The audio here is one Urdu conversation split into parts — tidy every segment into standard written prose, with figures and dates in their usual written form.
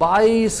22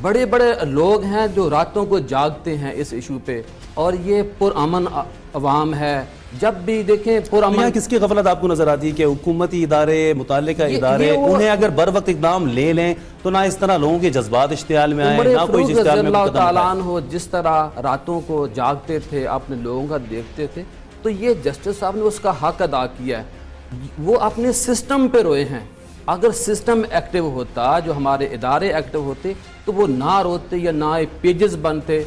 بڑے بڑے لوگ ہیں جو راتوں کو جاگتے ہیں اس ایشو پہ، اور یہ پرامن عوام ہے. جب بھی دیکھیں یہاں پرامن کس کی غفلت آپ کو نظر آتی ہے کہ حکومتی ادارے، متعلقہ ادارے انہیں اگر بر وقت اقدام لے لیں تو نہ اس طرح لوگوں کے جذبات اشتعال میں آئیں، عمر نہ کوئی فاروق اشتعال رضی میں اللہ قدم تعالیٰ اٹھائے. عنہ جس طرح راتوں کو جاگتے تھے، اپنے لوگوں کا دیکھتے تھے، تو یہ جسٹس صاحب نے اس کا حق ادا کیا ہے. وہ اپنے سسٹم پہ روئے ہیں. اگر سسٹم ایکٹیو ہوتا، جو ہمارے ادارے ایکٹیو ہوتے، تو وہ نہ روتے یا نہ پیجز بنتے.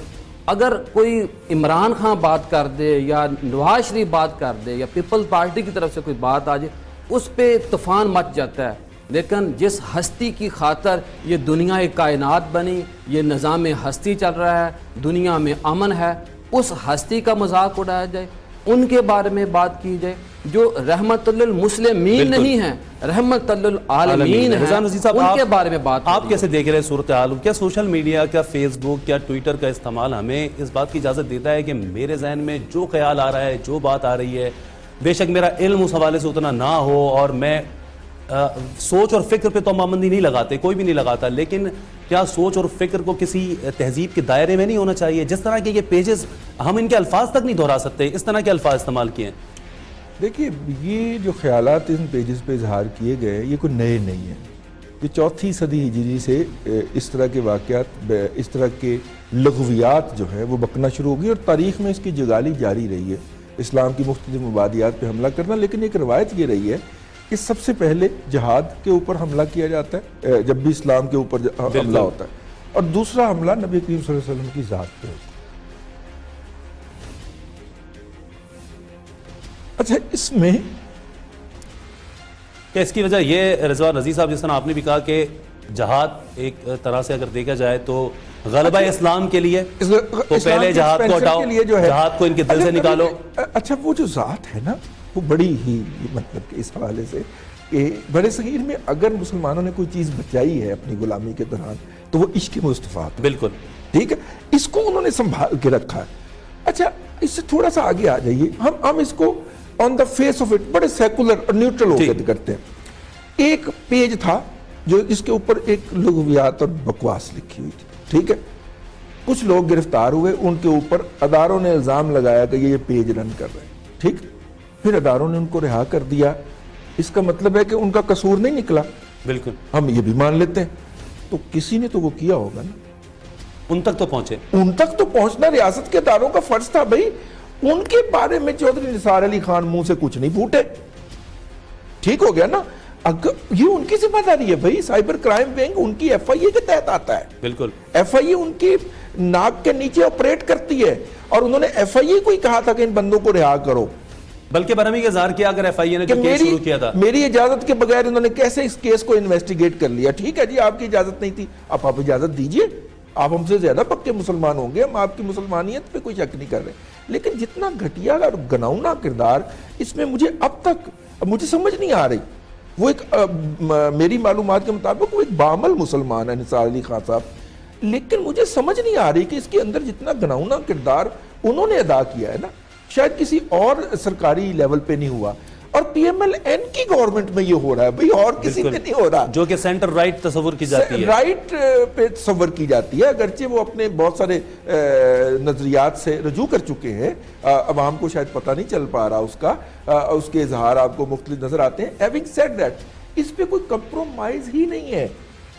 اگر کوئی عمران خان بات کر دے یا نواز شریف بات کر دے یا پیپلز پارٹی کی طرف سے کوئی بات آ جائے، اس پہ طوفان مچ جاتا ہے. لیکن جس ہستی کی خاطر یہ دنیا کائنات بنی، یہ نظام ہستی چل رہا ہے، دنیا میں امن ہے، اس ہستی کا مذاق اڑایا جائے، ان کے بارے میں بات کی جائے جو رحمت للمسلمین نہیں ہیں، رحمت للعالمین ہیں، رضوان وزیر صاحب، ان کے بارے میں بات. آپ کیسے دیکھ رہے ہیں صورتحال؟ کیا سوشل میڈیا، کیا فیس بک، کیا ٹویٹر کا استعمال ہمیں اس بات کی اجازت دیتا ہے کہ میرے ذہن میں جو خیال آ رہا ہے، جو بات آ رہی ہے، بے شک میرا علم اس حوالے سے اتنا نہ ہو اور میں سوچ اور فکر پہ تو پابندی نہیں لگاتے، کوئی بھی نہیں لگاتا، لیکن کیا سوچ اور فکر کو کسی تہذیب کے دائرے میں نہیں ہونا چاہیے؟ جس طرح کے یہ پیجز، ہم ان کے الفاظ تک نہیں دہرا سکتے، اس طرح کے الفاظ استعمال کیے ہیں. دیکھیے، یہ جو خیالات ان پیجز پہ اظہار کیے گئے یہ کوئی نئے نہیں ہیں. یہ 4 صدی ہجری سے اس طرح کے واقعات، اس طرح کے لغویات جو ہیں وہ بکنا شروع ہو گئی، اور تاریخ میں اس کی جگالی جاری رہی ہے، اسلام کی مختلف مبادیات پہ حملہ کرنا. لیکن ایک روایت یہ رہی ہے کہ سب سے پہلے جہاد کے اوپر حملہ کیا جاتا ہے جب بھی اسلام کے اوپر حملہ ہوتا ہے، اور دوسرا حملہ نبی کریم صلی اللہ علیہ وسلم کی ذات پہ ہوتا ہے. اچھا، اس میں کہ اس کی وجہ یہ رضوان عزیز صاحب، جس طرح آپ نے بھی کہا کہ جہاد ایک طرح سے اگر دیکھا جائے تو غلبہ اسلام کے لیے، تو پہلے جہاد کو ہٹاؤ، جہاد کو ان کے دل سے نکالو. اچھا، وہ جو ذات ہے نا، وہ بڑی ہی مطلب کہ اس حوالے سے کہ بڑے صغیر میں اگر مسلمانوں نے کوئی چیز بچائی ہے اپنی غلامی کے دوران تو وہ عشق مصطفیٰ. بالکل ٹھیک ہے، اس کو انہوں نے سنبھال کے رکھا ہے. اچھا، اس سے تھوڑا سا آگے آ جائیے. ہم اس کو آن دا فیس آف اٹ بڑے سیکولر اور نیوٹرل ہو کے کرتے ہیں. ایک پیج تھا جو اس کے اوپر ایک لغویات اور بکواس لکھی ہوئی تھی. ٹھیک ہے، کچھ لوگ گرفتار ہوئے، ان کے اوپر اداروں نے الزام لگایا کہ یہ پیج رن کر رہے ہیں. ٹھیک، پھر اداروں نے ان کو رہا کر دیا. اس کا مطلب ہے کہ ان کا قصور نہیں نکلا. بالکل، ہم یہ بھی مان لیتے ہیں. تو کسی نے تو وہ کیا ہوگا نا، ان تک تو پہنچے. ان تک تو پہنچنا ریاست کے اداروں کا فرض تھا. بھائی، ان کے بارے میں چودھری نثار علی خان منہ سے کچھ نہیں پھوٹے. ٹھیک ہو گیا نا. یہ ان کی ذمہ داری ہے. بھائی، سائبر کرائم ونگ ان کی ایف آئی اے کے تحت آتا ہے. بالکل، ایف آئی اے ان کی ناک کے نیچے آپریٹ کرتی ہے، اور انہوں نے ایف آئی اے کو ہی کہا تھا کہ ان بندوں کو رہا کرو. بلکہ برہمی کا اظہار کیا اگر ایف آئی اے نے کیس شروع کیا تھا. میری اجازت کے بغیر انہوں نے کیسے اس کیس کو انویسٹیگیٹ کر لیا. ٹھیک ہے جی، آپ کی اجازت نہیں تھی، آپ اجازت دیجئے. آپ ہم سے زیادہ پکے مسلمان ہوں گے، ہم آپ کی مسلمانیت پہ کوئی شک نہیں کر رہے. لیکن جتنا گھٹیا اور گناؤنا کردار اس میں اب تک مجھے سمجھ نہیں آ رہی. وہ ایک میری معلومات کے مطابق وہ ایک بعمل مسلمان ہے نثار علی خان صاحب، لیکن مجھے سمجھ نہیں آ رہی کہ اس کے اندر جتنا گناؤنا کردار انہوں نے ادا کیا ہے نا، شاید کسی اور سرکاری لیول پہ نہیں ہوا. اور پی ایم ایل این کی گورنمنٹ میں یہ ہو رہا ہے. بھئی، اور کسی پہ نہیں ہو رہا، جو کہ سینٹر رائٹ تصور کی جاتی ہے، رائٹ پہ تصور کی جاتی ہے. اگرچہ وہ اپنے بہت سارے نظریات سے رجوع کر چکے ہیں، عوام کو شاید پتہ نہیں چل پا رہا اس کے اظہار آپ کو مختلف نظر آتے ہیں. having said that، اس پہ کوئی کمپرومائز ہی نہیں ہے.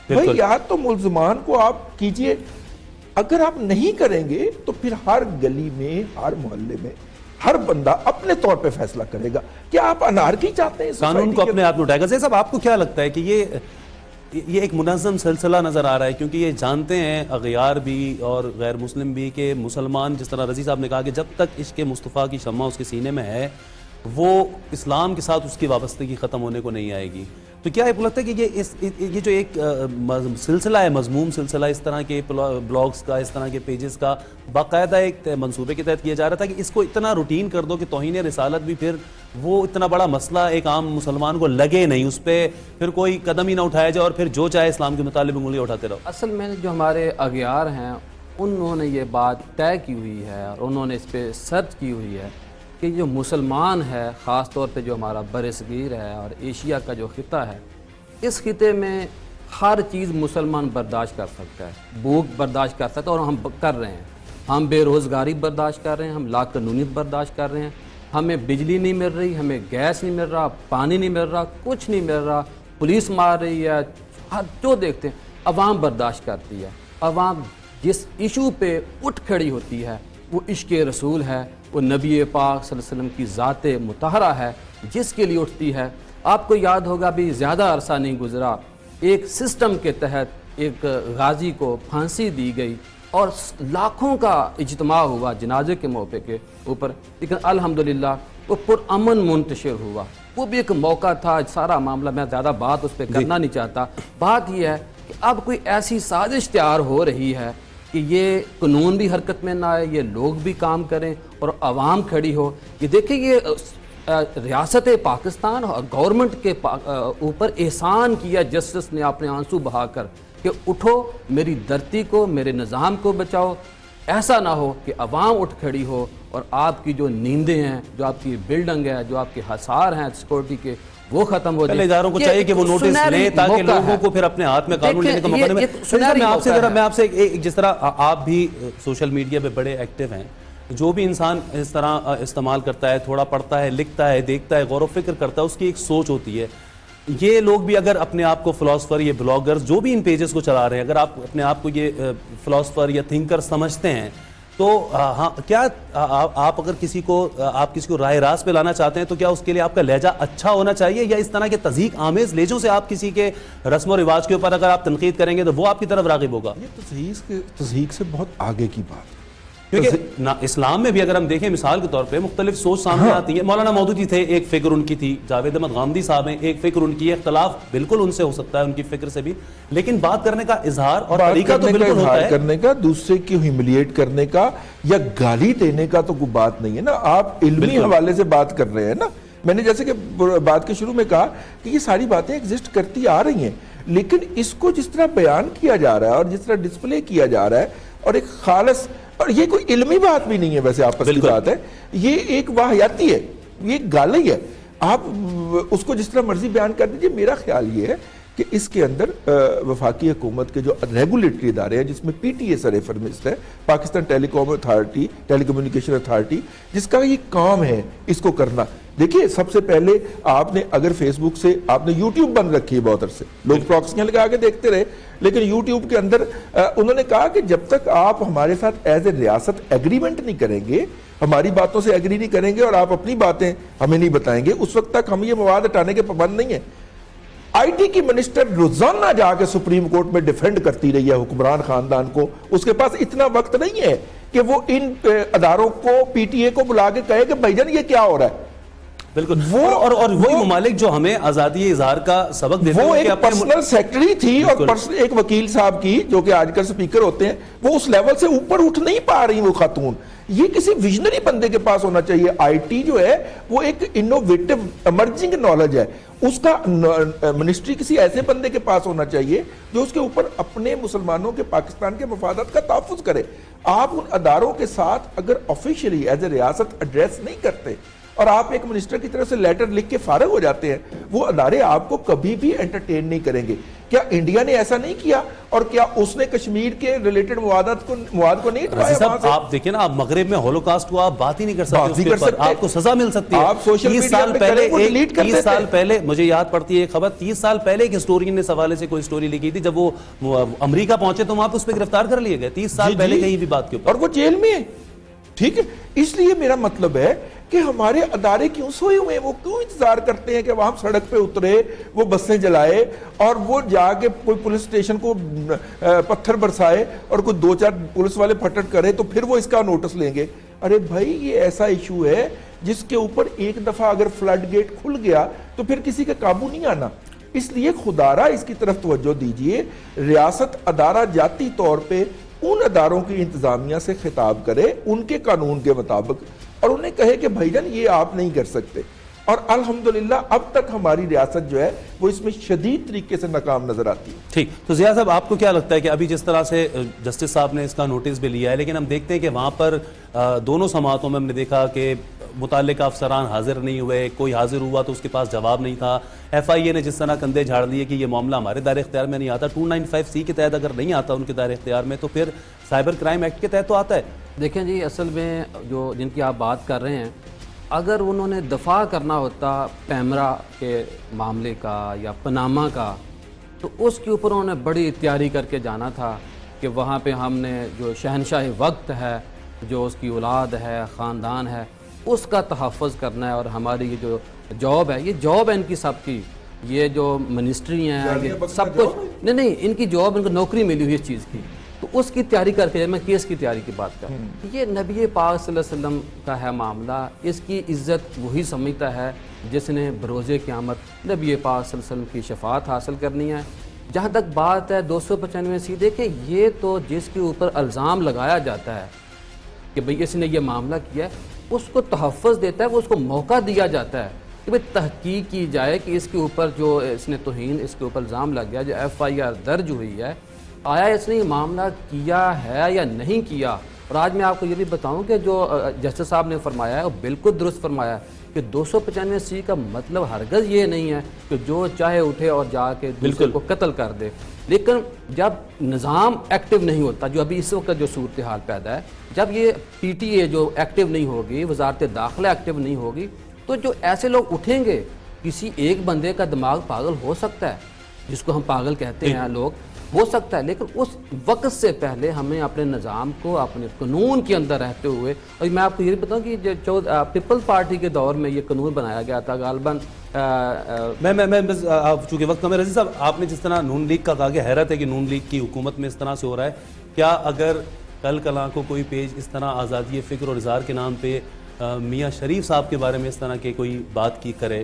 بھئی، یا تو ملزمان کو آپ کیجئے، اگر آپ نہیں کریں گے تو پھر ہر گلی میں، ہر محلے میں ہر بندہ اپنے طور پہ فیصلہ کرے گا. کیا آپ انارکی چاہتے ہیں؟ قانون کو اپنے آپ میں اٹھائے گا. صاحب، آپ کو کیا لگتا ہے کہ یہ ایک منظم سلسلہ نظر آ رہا ہے؟ کیونکہ یہ جانتے ہیں اغیار بھی اور غیر مسلم بھی کہ مسلمان، جس طرح رضی صاحب نے کہا کہ جب تک عشق مصطفیٰ کی شمع اس کے سینے میں ہے، وہ اسلام کے ساتھ اس کی وابستگی ختم ہونے کو نہیں آئے گی. تو کیا آپ کو لگتا ہے کہ یہ جو ایک سلسلہ ہے، مضموم سلسلہ اس طرح کے بلاگز کا، اس طرح کے پیجز کا باقاعدہ ایک منصوبے کے تحت کیا جا رہا تھا کہ اس کو اتنا روٹین کر دو کہ توہین رسالت بھی پھر وہ اتنا بڑا مسئلہ ایک عام مسلمان کو لگے نہیں، اس پہ پھر کوئی قدم ہی نہ اٹھایا جائے اور پھر جو چاہے اسلام کے مطالب انگلیاں اٹھاتے رہو؟ اصل میں جو ہمارے اغیار ہیں انہوں نے یہ بات طے کی ہوئی ہے اور انہوں نے اس پہ سرچ کی ہوئی ہے کہ جو مسلمان ہے، خاص طور پہ جو ہمارا برصغیر ہے اور ایشیا کا جو خطہ ہے، اس خطے میں ہر چیز مسلمان برداشت کر سکتا ہے، بھوک برداشت کر سکتا ہے، اور ہم کر رہے ہیں. ہم بے روزگاری برداشت کر رہے ہیں، ہم لاقانونیت برداشت کر رہے ہیں، ہمیں بجلی نہیں مل رہی، ہمیں گیس نہیں مل رہا، پانی نہیں مل رہا، کچھ نہیں مل رہا، پولیس مار رہی ہے، ہر جو دیکھتے ہیں عوام برداشت کرتی ہے. عوام جس ایشو پہ اٹھ کھڑی ہوتی ہے وہ عشق رسول ہے، وہ نبی پاک صلی اللہ علیہ وسلم کی ذات مطہرہ ہے جس کے لیے اٹھتی ہے. آپ کو یاد ہوگا بھی زیادہ عرصہ نہیں گزرا، ایک سسٹم کے تحت ایک غازی کو پھانسی دی گئی اور لاکھوں کا اجتماع ہوا جنازے کے موقع کے اوپر، لیکن الحمدللہ وہ پرامن منتشر ہوا. وہ بھی ایک موقع تھا. سارا معاملہ میں زیادہ بات اس پہ کرنا نہیں چاہتا. بات یہ ہے کہ اب کوئی ایسی سازش تیار ہو رہی ہے کہ یہ قانون بھی حرکت میں نہ آئے، یہ لوگ بھی کام کریں اور عوام کھڑی ہو. یہ دیکھیں، یہ ریاست پاکستان اور گورنمنٹ کے اوپر احسان کیا جسٹس نے اپنے آنسو بہا کر کہ اٹھو، میری دھرتی کو، میرے نظام کو بچاؤ. ایسا نہ ہو کہ عوام اٹھ کھڑی ہو اور آپ کی جو نیندیں ہیں، جو آپ کی بلڈنگ ہے، جو آپ کے حصار ہیں سیکورٹی کے، وہ ختم ہو جائے. اداروں کو چاہیے کہ وہ نوٹس لیں تاکہ لوگوں کو پھر اپنے ہاتھ میں قانون لینے کا موقع ملے. میں آپ سے جس طرح آپ بھی سوشل میڈیا پہ بڑے ایکٹیو ہیں، جو بھی انسان اس طرح استعمال کرتا ہے، تھوڑا پڑھتا ہے، لکھتا ہے، دیکھتا ہے، غور و فکر کرتا ہے، اس کی ایک سوچ ہوتی ہے. یہ لوگ بھی اگر اپنے آپ کو فلاسفر، یہ بلاگرز جو بھی ان پیجز کو چلا رہے ہیں، اگر آپ اپنے آپ کو یہ فلاسفر یا تھنکر سمجھتے ہیں تو ہاں، کیا آپ اگر کسی کو رائے راست پہ لانا چاہتے ہیں تو کیا اس کے لیے آپ کا لہجہ اچھا ہونا چاہیے، یا اس طرح کے تضحیک آمیز لہجوں سے آپ کسی کے رسم و رواج کے اوپر اگر آپ تنقید کریں گے تو وہ آپ کی طرف راغب ہوگا؟ یہ تضحیک سے بہت آگے کی بات ہے، کیونکہ اسلام میں بھی اگر ہم دیکھیں مثال کے طور پہ مختلف سوچ سامنے آتی ہے. مولانا مودودی تھے، ایک فکر ان کی تھی. جاوید احمد غامدی صاحب ہیں، ایک فکر ان کی ہے. اختلاف بالکل ان سے ہو سکتا ہے ان کی فکر سے بھی، لیکن بات کرنے کا اظہار اور طریقہ تو بالکل ہوتا ہے. کرنے کا، دوسرے کی ہیوملیٹ کرنے کا یا گالی دینے کا تو کوئی بات نہیں ہے نا. آپ علمی حوالے سے بات کر رہے ہیں نا. میں نے جیسے کہ بات کے شروع میں کہا کہ یہ ساری باتیں ایگزسٹ کرتی آ رہی ہیں، لیکن اس کو جس طرح بیان کیا جا رہا ہے اور جس طرح ڈسپلے کیا جا رہا ہے، اور ایک خالص، اور یہ کوئی علمی بات بھی نہیں ہے ویسے آپس کی بات ہے، یہ ایک واہیاتی ہے، یہ ایک گالی ہے. آپ اس کو جس طرح مرضی بیان کر دیجئے. میرا خیال یہ ہے کہ اس کے اندر وفاقی حکومت کے جو ریگولیٹری ادارے ہیں، جس میں پی ٹی اے سرفہرست ہے، پاکستان ٹیلی کمیونیکیشن اتھارٹی، جس کا یہ کام ہے اس کو کرنا. دیکھیے، سب سے پہلے آپ نے اگر فیس بک سے آپ نے یوٹیوب بند رکھی ہے بہت عرصے، لوگ پراکسیاں لگا کے دیکھتے رہے، لیکن یوٹیوب کے اندر انہوں نے کہا کہ جب تک آپ ہمارے ساتھ ایز اے ریاست ایگریمنٹ نہیں کریں گے، ہماری باتوں سے ایگری نہیں کریں گے اور آپ اپنی باتیں ہمیں نہیں بتائیں گے، اس وقت تک ہم یہ مواد ہٹانے کے پابند نہیں ہیں. آئی ٹی کی منسٹر روزانہ جا کے سپریم کورٹ میں ڈیفینڈ کرتی رہی ہے حکمران خاندان کو. اس کے پاس اتنا وقت نہیں ہے کہ وہ ان اداروں کو، پی ٹی اے کو بلا کے کہے کہ بھائی جان یہ کیا ہو رہا ہے. بالکل. اور وہی ممالک جو ہمیں آزادی اظہار کا سبق دیتے ہیں، وہ ایک پرسنل سیکرٹری تھی اور ایک وکیل صاحب کی جو کہ آج کل سپیکر ہوتے ہیں، وہ اس لیول سے اوپر اٹھ نہیں پا رہی وہ خاتون. یہ کسی ویژنری بندے کے پاس ہونا چاہیے. آئی ٹی جو ہے وہ ایک انوویٹو ایمرجنگ نالج ہے، اس کا منسٹری کسی ایسے بندے کے پاس ہونا چاہیے جو اس کے اوپر اپنے مسلمانوں کے، پاکستان کے مفادات کا تحفظ کرے. آپ ان اداروں کے ساتھ اگر آفیشلی ایز اے ریاست ایڈریس نہیں کرتے اور آپ ایک منسٹر کی طرف سے لیٹر لکھ کے فارغ ہو جاتے ہیں، وہ ادارے آپ کو کبھی بھی انٹرٹین نہیں کریں گے. کیا انڈیا نے ایسا نہیں کیا؟ اور کیا اس نے کشمیر کے ریلیٹڈ مواد کو نہیں اٹھوایا؟ آپ دیکھیں نا، آپ مغرب میں ہولوکاسٹ کو آپ بات ہی نہیں کر سکتے، آپ کو سزا مل سکتی ہے. آپ سوشل میڈیا پہ کریں وہ ڈیلیٹ کر دیتے ہیں. 30 سال پہلے مجھے یاد پڑتی ہے ایک خبر، 30 سال پہلے ایک ہسٹورین نے اس حوالے سے کوئی سٹوری لکھی تھی. جب وہ امریکہ پہنچے تو وہاں پہ اس پہ گرفتار کر لیے گئے 30 سال پہلے کہیں بھی بات کے اوپر، اور وہ جیل میں ہے. ٹھیک ہے، اس لیے میرا مطلب ہے کہ ہمارے ادارے کیوں سوئے ہوئے ہیں؟ وہ کیوں انتظار کرتے ہیں کہ وہ ہم سڑک پہ اترے، وہ بسیں جلائے اور وہ جا کے کوئی پولیس اسٹیشن کو پتھر برسائے اور کوئی 2-4 پولیس والے پھٹٹ کرے تو پھر وہ اس کا نوٹس لیں گے؟ ارے بھائی، یہ ایسا ایشو ہے جس کے اوپر ایک دفعہ اگر فلڈ گیٹ کھل گیا تو پھر کسی کا قابو نہیں آنا. اس لیے خدارہ اس کی طرف توجہ دیجئے. ریاست ادارہ جاتی طور پہ ان اداروں کی انتظامیہ سے خطاب کرے ان کے قانون کے مطابق اور انہیں کہے کہ بھائی جان یہ آپ نہیں کر سکتے. اور الحمدللہ اب تک ہماری ریاست جو ہے وہ اس میں شدید طریقے سے ناکام نظر آتی ہے. ٹھیک. تو ضیاء صاحب، آپ کو کیا لگتا ہے کہ ابھی جس طرح سے جسٹس صاحب نے اس کا نوٹس بھی لیا ہے، لیکن ہم دیکھتے ہیں کہ وہاں پر دونوں سماعتوں میں ہم نے دیکھا کہ متعلقہ افسران حاضر نہیں ہوئے, کوئی حاضر ہوا تو اس کے پاس جواب نہیں تھا. ایف آئی اے نے جس طرح کندھے جھاڑ دیے کہ یہ معاملہ ہمارے دائرہ اختیار میں نہیں آتا, 295C کے تحت اگر نہیں آتا ان کے دائرہ اختیار میں تو پھر سائبر کرائم ایکٹ کے تحت تو آتا ہے. دیکھیں جی, اصل میں جو جن کی آپ بات کر رہے ہیں, اگر انہوں نے دفاع کرنا ہوتا پیمرا کے معاملے کا یا پناما کا, تو اس کے اوپر انہوں نے بڑی تیاری کر کے جانا تھا کہ وہاں پہ ہم نے جو شہنشاہ وقت ہے, جو اس کی اولاد ہے, خاندان ہے, اس کا تحفظ کرنا ہے. اور ہماری یہ جو جاب ہے, یہ جاب ہے ان کی سب کی, یہ جو منسٹری ہیں, یہ سب کچھ نہیں, ان کی جاب, ان کو نوکری ملی ہوئی اس چیز کی, تو اس کی تیاری کر کے میں کیس کی تیاری کی بات کروں. یہ نبی پاک صلی اللہ علیہ وسلم کا ہے معاملہ, اس کی عزت وہی سمجھتا ہے جس نے بروز قیامت نبی پاک صلی اللہ علیہ وسلم کی شفاعت حاصل کرنی ہے. جہاں تک بات ہے 295C, دیکھیں یہ تو جس کے اوپر الزام لگایا جاتا ہے کہ بھئی اس نے یہ معاملہ کیا ہے, اس کو تحفظ دیتا ہے, وہ اس کو موقع دیا جاتا ہے کہ بھئی تحقیق کی جائے کہ اس کے اوپر جو اس نے توہین, اس کے اوپر الزام لگ گیا, جو FIR درج ہوئی ہے, آیا اس نے یہ معاملہ کیا ہے یا نہیں کیا. اور آج میں آپ کو یہ بھی بتاؤں کہ جو جسٹس صاحب نے فرمایا ہے وہ بالکل درست فرمایا ہے کہ 295C کا مطلب ہرگز یہ نہیں ہے کہ جو چاہے اٹھے اور جا کے دوسرے کو قتل کر دے. لیکن جب نظام ایکٹیو نہیں ہوتا, جو ابھی اس وقت جو صورتحال پیدا ہے, جب یہ PTA جو ایکٹیو نہیں ہوگی, وزارت داخلہ ایکٹیو نہیں ہوگی, تو جو ایسے لوگ اٹھیں گے, کسی ایک بندے کا دماغ پاگل ہو سکتا ہے, جس کو ہم پاگل کہتے ہیں لوگ, ہو سکتا ہے, لیکن اس وقت سے پہلے ہمیں اپنے نظام کو اپنے قانون کے اندر رہتے ہوئے, اور میں آپ کو یہ بتاؤں کہ جو پیپلز پارٹی کے دور میں یہ قانون بنایا گیا تھا غالباً, میں چونکہ وقت کم ہے, رضی صاحب آپ نے جس طرح نون لیگ کا کہا کہ حیرت ہے کہ نون لیگ کی حکومت میں اس طرح سے ہو رہا ہے, کیا اگر کل کلاں کو کوئی پیج اس طرح آزادی فکر اور اظہار کے نام پہ میاں شریف صاحب کے بارے میں اس طرح کے کوئی بات کی کرے,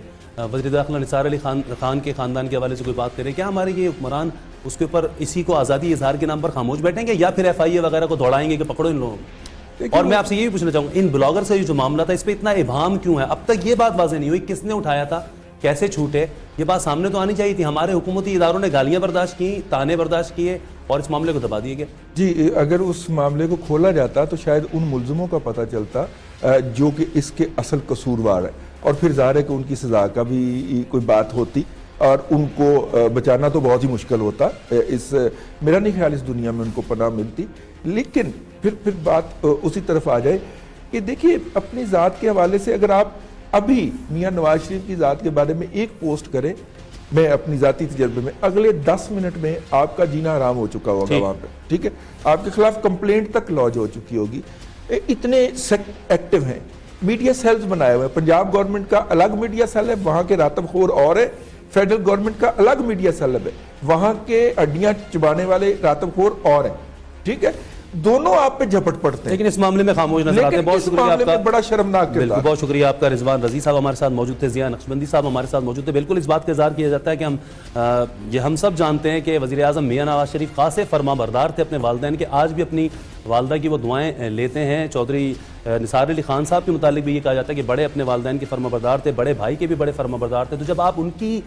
وزیر داخلہ نثار علی خان کے خاندان کے حوالے سے کوئی بات کرے, کیا ہمارے یہ حکمران اس کے اوپر اسی کو آزادی اظہار کے نام پر خاموش بیٹھیں گے, یا پھر FIA وغیرہ کو دوڑائیں گے کہ پکڑو ان لوگوں کو؟ اور میں آپ سے یہ بھی پوچھنا چاہوں گا, ان بلاگر سے جو معاملہ تھا اس پہ اتنا ابہام کیوں ہے؟ اب تک یہ بات واضح نہیں ہوئی کس نے اٹھایا تھا, کیسے چھوٹے, یہ بات سامنے تو آنی چاہیے تھی. ہمارے حکومتی اداروں نے گالیاں برداشت کی, تانے برداشت کیے, اور اس معاملے کو دبا دیے گئے. جی, اگر اس معاملے کو کھولا جاتا تو شاید ان ملزموں کا پتہ چلتا جو کہ اس کے اصل قصوروار ہے, اور پھر ظاہر ہے کہ ان کی سزا کا بھی کوئی بات ہوتی, اور ان کو بچانا تو بہت ہی مشکل ہوتا. میرا نہیں خیال اس دنیا میں ان کو پناہ ملتی. لیکن پھر بات اسی طرف آ جائے کہ دیکھیے, اپنی ذات کے حوالے سے اگر آپ ابھی میاں نواز شریف کی ذات کے بارے میں ایک پوسٹ کریں, میں اپنی ذاتی تجربے میں اگلے 10 منٹ میں آپ کا جینا حرام ہو چکا ہوگا وہاں پہ, ٹھیک ہے, آپ کے خلاف کمپلینٹ تک لانچ ہو چکی ہوگی. اتنے ایکٹیو ہیں, میڈیا سیلز بنائے ہوئے ہیں. پنجاب گورنمنٹ کا الگ میڈیا سیل ہے, وہاں کے راتب خور اور ہے. فیڈرل گورنمنٹ کا الگ میڈیا سیل ہے, وہاں کے ہڈیاں چبانے والے راتب خور اور ہیں, ٹھیک ہے. دونوں آپ پہ جھپٹ پڑتے ہیں, لیکن اس معاملے میں خاموش نظر آتے ہیں. بہت شکریہ آپ کا, بڑا شرمناک بالکل بہت شکریہ آپ کا. رضوان رضی صاحب ہمارے ساتھ موجود تھے, ضیاء نقشبندی صاحب ہمارے ساتھ موجود تھے. بالکل اس بات کا اظہار کیا جاتا ہے کہ ہم سب جانتے ہیں کہ وزیر اعظم میاں نواز شریف خاص فرما بردار تھے اپنے والدین کے, آج بھی اپنی والدہ کی وہ دعائیں لیتے ہیں. چودھری نثار علی خان صاحب کے متعلق بھی یہ کہا جاتا ہے کہ بڑے اپنے والدین کے فرما بردار تھے, بڑے بھائی کے بھی بڑے فرما بردار تھے. تو جب آپ ان کی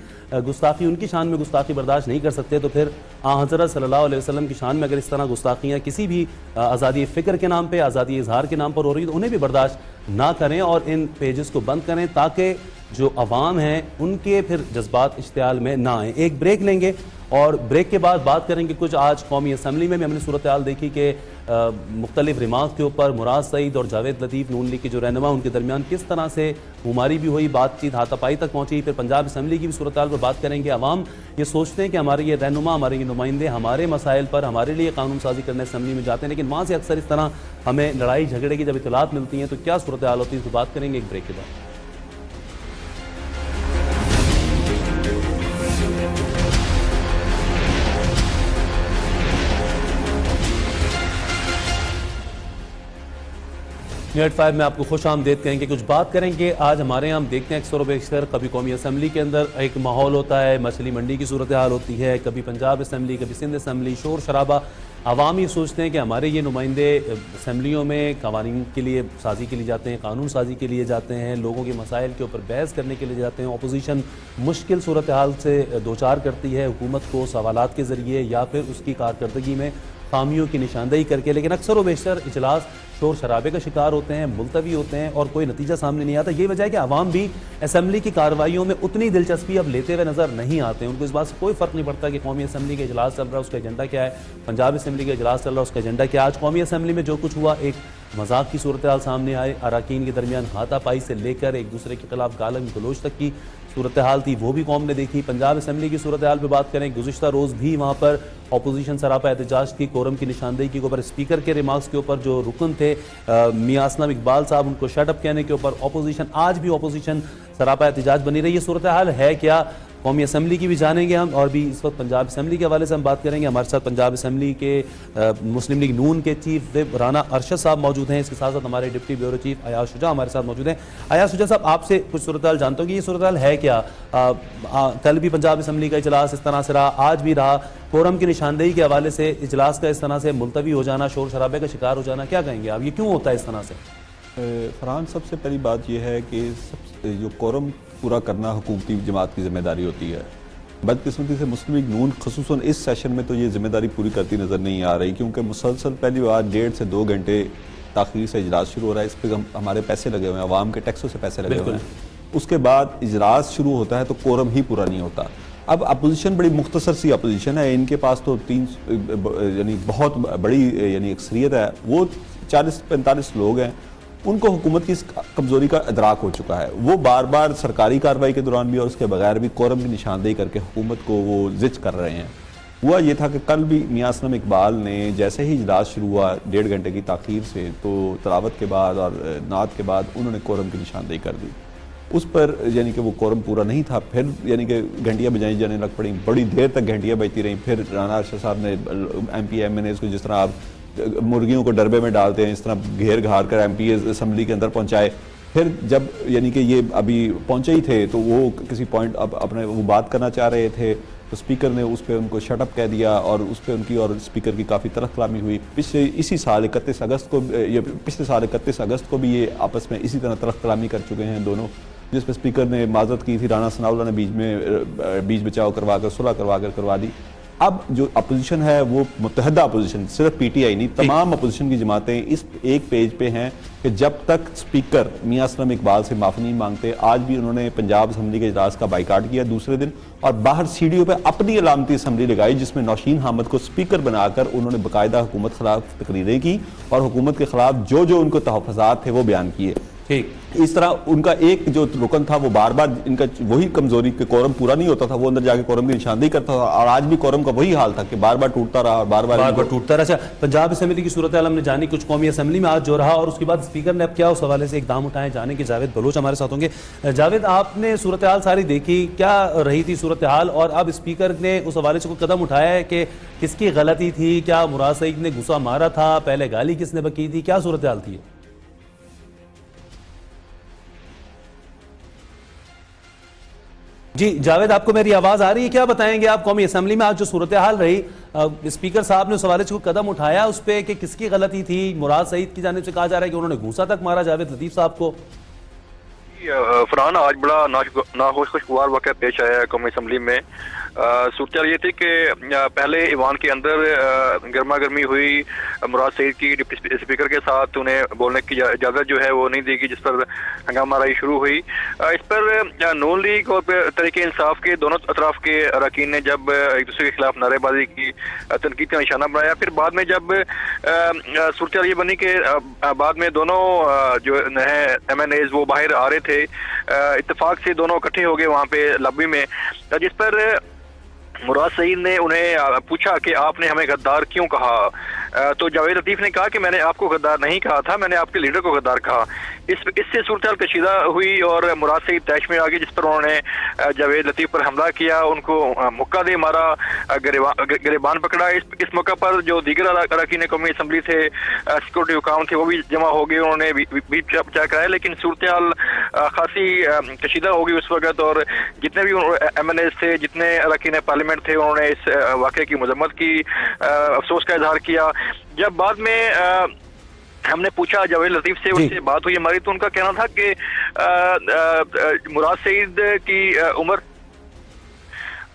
گستاخی, ان کی شان میں گستاخی برداشت نہیں کر سکتے, تو پھر حضرت صلی اللہ علیہ وسلم کی شان میں اگر اس طرح گستاخیاں کسی بھی آزادی فکر کے نام پہ, آزادی اظہار کے نام پر ہو رہی ہے, تو انہیں بھی برداشت نہ کریں اور ان پیجز کو بند کریں, تاکہ جو عوام ہیں ان کے پھر جذبات اشتعال میں نہ آئیں. ایک بریک لیں گے اور بریک کے بعد بات کریں گے کچھ آج قومی اسمبلی میں ہم نے صورتحال دیکھی کہ مختلف ریمارک کے اوپر مراد سعید اور جاوید لطیف نون لیگ کے جو رہنما ان کے درمیان کس طرح سے ہماری بھی ہوئی, بات چیت ہاتھاپائی تک پہنچی. پھر پنجاب اسمبلی کی بھی صورتحال پر بات کریں گے. عوام یہ سوچتے ہیں کہ ہمارے یہ رہنما, ہمارے یہ نمائندے ہمارے مسائل پر ہمارے لیے قانون سازی کرنے اسمبلی میں جاتے ہیں, لیکن وہاں سے اکثر اس طرح ہمیں لڑائی جھگڑے کی جب اطلاعات ملتی ہیں تو کیا صورتحال ہوتی ہے, اس پر بات کریں گے ایک بریک کے بعد. نیٹ 5 میں آپ کو خوش آمدید کہیں گے, کچھ بات کریں گے. آج ہمارے یہاں ہم دیکھتے ہیں اکثر و بیشتر کبھی قومی اسمبلی کے اندر ایک ماحول ہوتا ہے, مچھلی منڈی کی صورتحال ہوتی ہے, کبھی پنجاب اسمبلی, کبھی سندھ اسمبلی, شور شرابہ. عوام یہ سوچتے ہیں کہ ہمارے یہ نمائندے اسمبلیوں میں قوانین کے لیے سازی کے لیے جاتے ہیں, قانون سازی کے لیے جاتے ہیں, لوگوں کے مسائل کے اوپر بحث کرنے کے لیے جاتے ہیں. اپوزیشن مشکل صورتحال سے دوچار کرتی ہے حکومت کو سوالات کے ذریعے یا پھر اس کی کارکردگی میں خامیوں کی نشاندہی کر کے، لیکن اکثر و بیشتر اجلاس شور شرابے کا شکار ہوتے ہیں، ملتوی ہوتے ہیں اور کوئی نتیجہ سامنے نہیں آتا. یہ وجہ ہے کہ عوام بھی اسمبلی کی کارروائیوں میں اتنی دلچسپی اب لیتے ہوئے نظر نہیں آتے. ان کو اس بات سے کوئی فرق نہیں پڑتا کہ قومی اسمبلی کا اجلاس چل رہا ہے اس کا ایجنڈا کیا ہے، پنجاب اسمبلی کا اجلاس چل رہا ہے اس کا ایجنڈا کیا ہے. آج قومی اسمبلی میں جو کچھ ہوا، ایک مذاق کی صورتحال سامنے آئے، اراکین کے درمیان ہاتھا پائی سے لے کر ایک دوسرے کے خلاف گالم گلوچ تک کی صورتحال تھی، وہ بھی قوم نے دیکھی. پنجاب اسمبلی کی صورتحال پہ بات کریں، گزشتہ روز بھی وہاں پر اپوزیشن سراپا احتجاج کی، کورم کی نشاندہی کے اوپر، اسپیکر کے ریمارکس کے اوپر جو رکن تھے میاں اسلم اقبال صاحب، ان کو شٹ اپ کہنے کے اوپر اپوزیشن، آج بھی اپوزیشن سراپا احتجاج بنی رہی ہے. صورتحال ہے کیا، قومی اسمبلی کی بھی جانیں گے ہم، اور بھی اس وقت پنجاب اسمبلی کے حوالے سے ہم بات کریں گے. ہمارے ساتھ پنجاب اسمبلی کے مسلم لیگ نون کے چیف وپ رانا ارشد صاحب موجود ہیں. اس کے ساتھ ساتھ ہمارے ڈپٹی بیورو چیف ایاز شجاع ہمارے ساتھ موجود ہیں. ایاز شجاع صاحب، آپ سے کچھ صورتحال جانتا ہوں کہ یہ صورتحال ہے کیا. کل بھی پنجاب اسمبلی کا اجلاس اس طرح سے رہا، آج بھی رہا، کورم کی نشاندہی کے حوالے سے اجلاس کا اس طرح سے ملتوی ہو جانا، شور شرابے کا شکار ہو جانا، کیا کہیں گے آپ، یہ کیوں ہوتا ہے اس طرح سے؟ فرحان، سب سے پہلی بات یہ ہے کہ جو کورم پورا کرنا حکومتی جماعت کی ذمہ داری ہوتی ہے. بدقسمتی سے مسلم لیگ نون خصوصاً اس سیشن میں تو یہ ذمہ داری پوری کرتی نظر نہیں آ رہی، کیونکہ مسلسل پہلی بار 1.5 سے 2 گھنٹے تاخیر سے اجلاس شروع ہو رہا ہے. اس پہ ہمارے پیسے لگے ہوئے ہیں، عوام کے ٹیکسوں سے پیسے لگے ہوئے ہیں. اس کے بعد اجلاس شروع ہوتا ہے تو کورم ہی پورا نہیں ہوتا. اب اپوزیشن بڑی مختصر سی اپوزیشن ہے، ان کے پاس تو یعنی بہت بڑی یعنی اکثریت ہے، وہ 40-45 لوگ ہیں. ان کو حکومت کی اس کمزوری کا ادراک ہو چکا ہے. وہ بار بار سرکاری کارروائی کے دوران بھی اور اس کے بغیر بھی کورم کی نشاندہی کر کے حکومت کو وہ زج کر رہے ہیں. ہوا یہ تھا کہ کل بھی میاں اسلم اقبال نے جیسے ہی اجلاس شروع ہوا 1.5 گھنٹے کی تاخیر سے، تو تلاوت کے بعد اور نعت کے بعد انہوں نے کورم کی نشاندہی کر دی. اس پر یعنی کہ وہ کورم پورا نہیں تھا. پھر یعنی کہ گھنٹیاں بجائی جانے لگ پڑیں، بڑی دیر تک گھنٹیاں بجتی رہیں. پھر رانا ارشد صاحب نے M P M N As کو، جس طرح آپ مرغیوں کو ڈربے میں ڈالتے ہیں، اس طرح گھیر گھار کر ایم پی ایز اسمبلی کے اندر پہنچائے. پھر جب یعنی کہ یہ ابھی پہنچے ہی تھے تو وہ کسی پوائنٹ اب اپنے وہ بات کرنا چاہ رہے تھے تو اسپیکر نے اس پہ ان کو شٹ اپ کہہ دیا، اور اس پہ ان کی اور اسپیکر کی کافی طرح کلامی ہوئی. اسی سال 31 اگست کو، پچھلے سال 31 اگست کو بھی یہ آپس میں اسی طرح طرح کلامی کر چکے ہیں دونوں، جس پہ اسپیکر نے معذرت کی تھی. رانا ثناء اللہ نے بیچ بچاؤ کروا کر صلح کروا دی. اب جو اپوزیشن ہے وہ متحدہ اپوزیشن، صرف پی ٹی آئی نہیں، تمام اپوزیشن کی جماعتیں اس ایک پیج پہ ہیں کہ جب تک اسپیکر میاں اسلم اقبال سے معافی نہیں مانگتے. آج بھی انہوں نے پنجاب اسمبلی کے اجلاس کا بائیکاٹ کیا دوسرے دن، اور باہر سیڑھیوں پہ اپنی علامتی اسمبلی لگائی، جس میں نوشین حامد کو اسپیکر بنا کر انہوں نے باقاعدہ حکومت خلاف تقریریں کی اور حکومت کے خلاف جو ان کو تحفظات تھے وہ بیان کیے. ٹھیک، اس طرح ان کا ایک جو رکن تھا وہ بار بار ان کا وہی کمزوری کہ کورم پورا نہیں ہوتا تھا، وہ اندر جا کے کورم کی نشاندہی کرتا تھا، اور آج بھی کورم کا وہی حال تھا کہ بار بار ٹوٹتا رہا اور بار بار ٹوٹتا رہا. اچھا، پنجاب اسمبلی کی صورتحال ہم نے جانی، کچھ قومی اسمبلی میں آج جو رہا، اور اس کے بعد اسپیکر نے اب کیا اس حوالے سے اقدام اٹھائے جانے کے. جاوید بلوچ ہمارے ساتھ ہوں گے. جاوید، آپ نے صورتحال ساری دیکھی، کیا رہی تھی صورتحال، اور اب اسپیکر نے اس حوالے سے کوئی قدم اٹھایا ہے کہ کس کی غلطی تھی؟ کیا مراد سعید نے غصہ مارا تھا؟ پہلے گالی کس نے بکی تھی؟ کیا صورتحال تھی؟ جی جاوید، آپ کو میری آواز آ رہی ہے؟ کیا بتائیں گے آپ، قومی اسمبلی میں آج جو صورتحال رہی، اسپیکر صاحب نے اس حوالے سے کوئی قدم اٹھایا اس پہ کہ کس کی غلطی تھی؟ مراد سعید کی جانب سے کہا جا رہا ہے کہ انہوں نے گھوسا تک مارا جاوید لطیف صاحب کو. فرحان، آج بڑا ناخوشگوار واقعہ پیش آیا ہے قومی اسمبلی میں. صورتحال یہ تھی کہ پہلے ایوان کے اندر گرما گرمی ہوئی مراد سعید کی ڈپٹی اسپیکر کے ساتھ، انہیں بولنے کی اجازت جو ہے وہ نہیں دی گئی، جس پر ہنگامہ آرائی شروع ہوئی. اس پر نون لیگ اور تحریک انصاف کے دونوں اطراف کے اراکین نے جب ایک دوسرے کے خلاف نعرے بازی کی، تنقید کا نشانہ بنایا. پھر بعد میں جب صورتحال یہ بنی کہ بعد میں دونوں جو ہیں ایم این ایز وہ باہر آ رہے تھے، اتفاق سے دونوں اکٹھے ہو گئے وہاں پہ لابی میں، جس پر مراد سعید نے انہیں پوچھا کہ آپ نے ہمیں غدار کیوں کہا. تو جاوید لطیف نے کہا کہ میں نے آپ کو غدار نہیں کہا تھا، میں نے آپ کے لیڈر کو غدار کہا. اس سے صورتحال کشیدہ ہوئی اور مراد سعید طیش میں آ گئی، جس پر انہوں نے جاوید لطیف پر حملہ کیا، ان کو مکہ دے مارا، گریبان پکڑا. اس موقع پر جو دیگر اراکین قومی اسمبلی تھے، سیکورٹی حکام تھے، وہ بھی جمع ہو گئے، انہوں نے بھی بچا کرایا. لیکن صورتحال خاصی کشیدہ ہو گئی اس وقت، اور جتنے بھی ایم این ایز تھے، جتنے اراکین پارلیمنٹ تھے، انہوں نے اس واقعے کی مذمت کی، افسوس کا اظہار کیا. جب بعد میں ہم نے پوچھا جاوید لطیف سے، ان سے بات ہوئی ہماری، تو ان کا کہنا تھا کہ مراد سعید کی عمر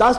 10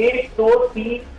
1, 2, 3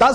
10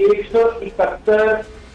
171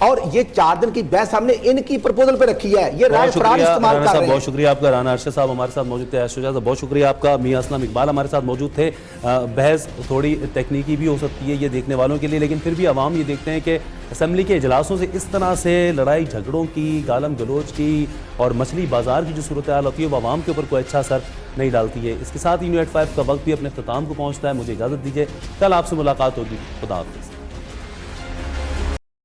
اور یہ 4 دن کی بحث ہم نے ان کی پرپوزل پہ رکھی ہے، یہ رائے فران استعمال کر رہے ہیں۔ بہت شکریہ آپ کا، رانا ارشد صاحب ہمارے ساتھ موجود تھے، شجاع صاحب بہت شکریہ آپ کا، میاں اسلم اقبال ہمارے ساتھ موجود تھے۔ بحث تھوڑی تکنیکی بھی ہو سکتی ہے یہ دیکھنے والوں کے لیے، لیکن پھر بھی عوام یہ دیکھتے ہیں کہ اسمبلی کے اجلاسوں سے اس طرح سے لڑائی جھگڑوں کی، گالم گلوچ کی اور مچھلی بازار کی جو صورتحال ہوتی ہے وہ عوام کے اوپر کوئی اچھا اثر نہیں ڈالتی ہے۔ اس کے ساتھ New@5 کا وقت بھی اپنے اختتام کو پہنچتا ہے، مجھے اجازت دیجیے، کل آپ سے ملاقات ہوگی، خدا حافظ۔